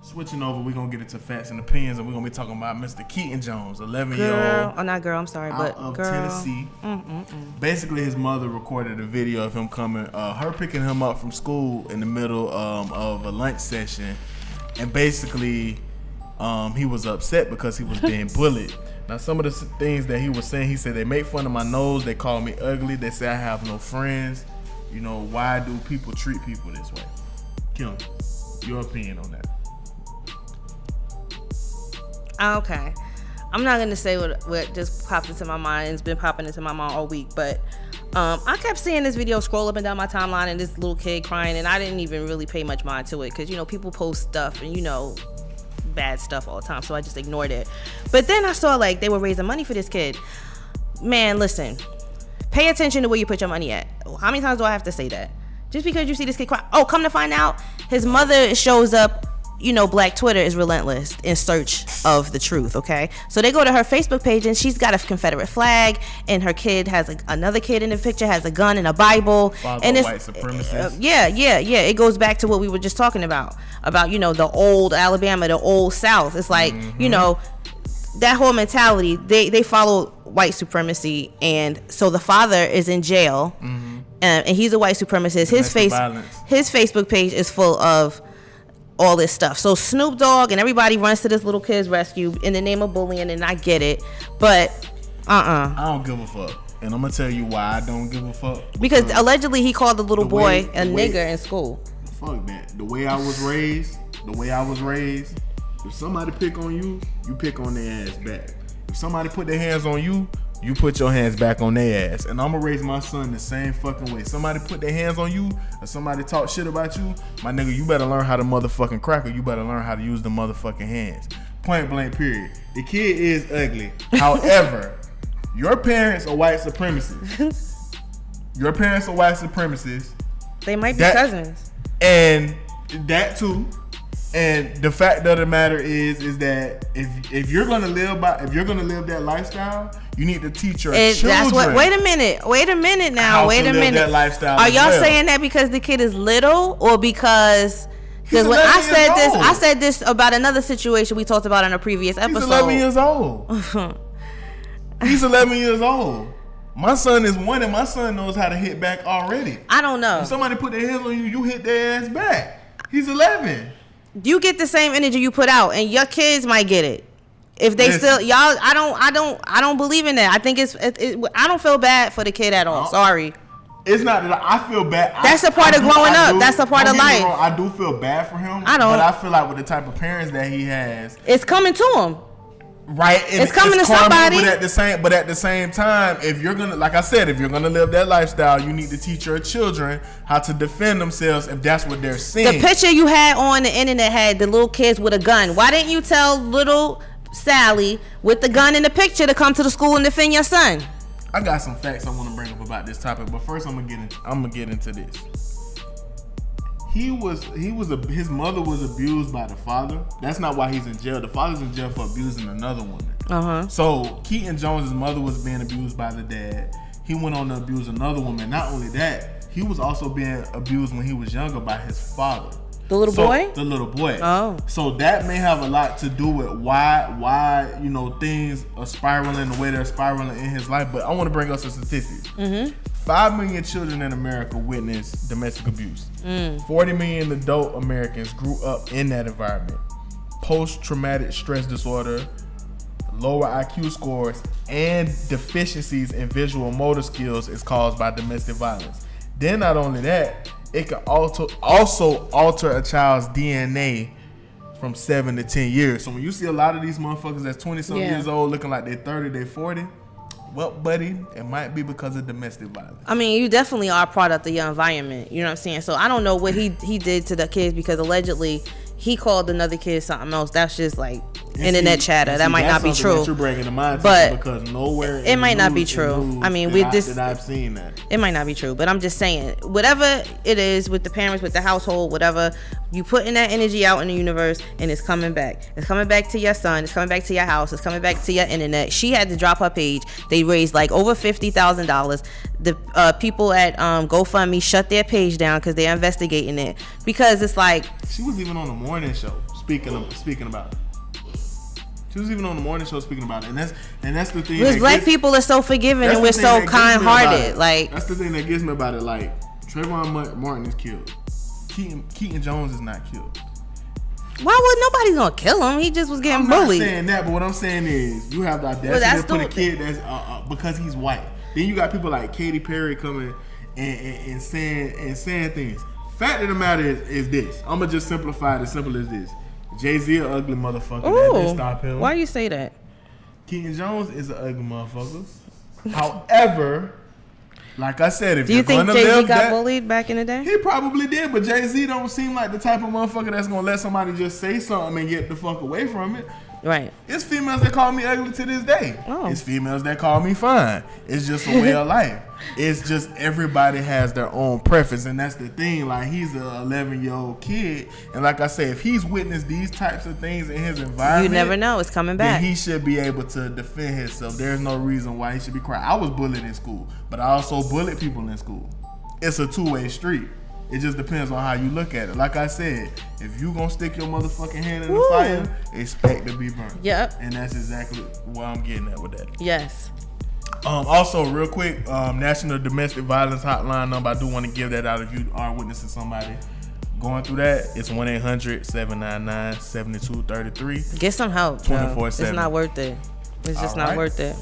Switching over, we're going to get into facts and opinions, and we're going to be talking about Mr. Keaton Jones, 11-year-old. Oh, not girl, I'm sorry, but of girl. Tennessee. Basically, his mother recorded a video of him coming, her picking him up from school in the middle of a lunch session. And basically, he was upset because he was being bullied. Now, some of the things that he was saying, he said, they make fun of my nose, they call me ugly, they say I have no friends. You know, why do people treat people this way? Kim, your opinion on that? Okay. I'm not going to say what just popped into my mind. It's been popping into my mind all week. But I kept seeing this video scroll up and down my timeline and this little kid crying. And I didn't even really pay much mind to it. Because, you know, people post stuff and, you know, bad stuff all the time. So I just ignored it. But then I saw, like, they were raising money for this kid. Man, listen. Pay attention to where you put your money at. How many times do I have to say that? Just because you see this kid cry. Oh, come to find out, his mother shows up. You know, Black Twitter is relentless in search of the truth, okay? So they go to her Facebook page and she's got a Confederate flag and her kid has another kid in the picture, has a gun and a Bible. Father and of it's white supremacists. Yeah. It goes back to what we were just talking about, you know, the old Alabama, the old South. It's like, you know, that whole mentality, they follow white supremacy. And so the father is in jail and he's a white supremacist. His Facebook page is full of all this stuff. So Snoop Dogg and everybody runs to this little kid's rescue in the name of bullying, and I get it, but I don't give a fuck, and I'm gonna tell you why I don't give a fuck. Because allegedly he called the little boy a nigger in school. Fuck that. The way I was raised, if somebody pick on you, you pick on their ass back. If somebody put their hands on you, you put your hands back on their ass. And I'm gonna raise my son the same fucking way. Somebody put their hands on you, or somebody talk shit about you, my nigga, you better learn how to motherfucking crack, or you better learn how to use the motherfucking hands. Point blank, period. The kid is ugly. However, your parents are white supremacists. They might be cousins. And that too. And the fact of the matter is that if you're gonna live that lifestyle, you need to teach your children. Wait a minute now. Wait a minute. That lifestyle Are y'all saying that because the kid is little, or because when I said this about another situation we talked about in a previous episode? He's 11 years old. He's 11 years old. My son is 1, and my son knows how to hit back already. I don't know. If somebody put their hands on you, you hit their ass back. He's 11. You get the same energy you put out, and your kids might get it. If they still, y'all, I don't believe in that. I think I don't feel bad for the kid at all. Sorry. It's not that I feel bad. That's a part of growing up. That's a part of life. I do feel bad for him. I don't. But I feel like with the type of parents that he has, it's coming to him. Right, and it's coming to somebody. But at the same time, if you're gonna, like I said, if you're gonna live that lifestyle, you need to teach your children how to defend themselves if that's what they're seeing. The picture you had on the internet had the little kids with a gun. Why didn't you tell little Sally with the gun in the picture to come to the school and defend your son? I got some facts I want to bring up about this topic, but first I'm gonna get into this. His mother was abused by the father. That's not why he's in jail. The father's in jail for abusing another woman. So Keaton Jones' mother was being abused by the dad. He went on to abuse another woman. Not only that, he was also being abused when he was younger by his father. The little boy? The little boy. Oh. So that may have a lot to do with why things are spiraling the way they're spiraling in his life. But I want to bring up some statistics. 5 million children in America witness domestic abuse. 40 million adult Americans grew up in that environment. Post-traumatic stress disorder, lower IQ scores, and deficiencies in visual motor skills is caused by domestic violence. Then not only that, it can also alter a child's DNA from 7 to 10 years. So when you see a lot of these motherfuckers that's 20-something years old looking like they're 30, they're 40, well, buddy, it might be because of domestic violence. I mean, you definitely are a product of your environment. You know what I'm saying? So I don't know what he did to the kids, because allegedly he called another kid something else. That's just like, internet chatter. That might not be true. That you're bringing to my but because nowhere it might not be true. I mean, I've seen that. It might not be true, but I'm just saying, whatever it is with the parents, with the household, whatever, you putting that energy out in the universe, and it's coming back. It's coming back to your son. It's coming back to your house. It's coming back to your internet. She had to drop her page. They raised like over $50,000. The people at GoFundMe shut their page down because they're investigating it, because it's like she was even on the morning show speaking about it. She was even on the morning show speaking about it, and that's the thing. Because black people are so forgiving and we're so kind-hearted. Like, that's the thing that gets me about it. Like, Trayvon Martin is killed. Keaton Jones is not killed. Why would nobody's gonna kill him? He just was getting bullied. I'm not saying that, but what I'm saying is you have the audacity to put a kid that's because he's white. Then you got people like Katy Perry coming and saying things. Fact of the matter is this. I'm gonna just simplify it as simple as this. Jay-Z an ugly motherfucker. Ooh, that didn't stop him. Why you say that? Keaton Jones is an ugly motherfucker. However, like I said, if do you think Jay-Z got bullied back in the day? He probably did, but Jay-Z don't seem like the type of motherfucker that's gonna let somebody just say something and get the fuck away from it. Right. It's females that call me ugly to this day. Oh. It's females that call me fine. It's just a way of life. It's just everybody has their own preference, and that's the thing. Like, he's an 11-year-old kid, and like I say, if he's witnessed these types of things in his environment, you never know. It's coming back. Then he should be able to defend himself. There's no reason why he should be crying. I was bullied in school, but I also bullied people in school. It's a two-way street. It just depends on how you look at it. Like I said, if you gonna stick your motherfucking hand in the fire, expect to be burned. Yep. And that's exactly what I'm getting at with that. Yes. Also, real quick, National Domestic Violence Hotline number. I do want to give that out if you are witnessing somebody going through that. It's 1-800-799-7233. Get some help. 24/7. It's not worth it. It's just not worth it.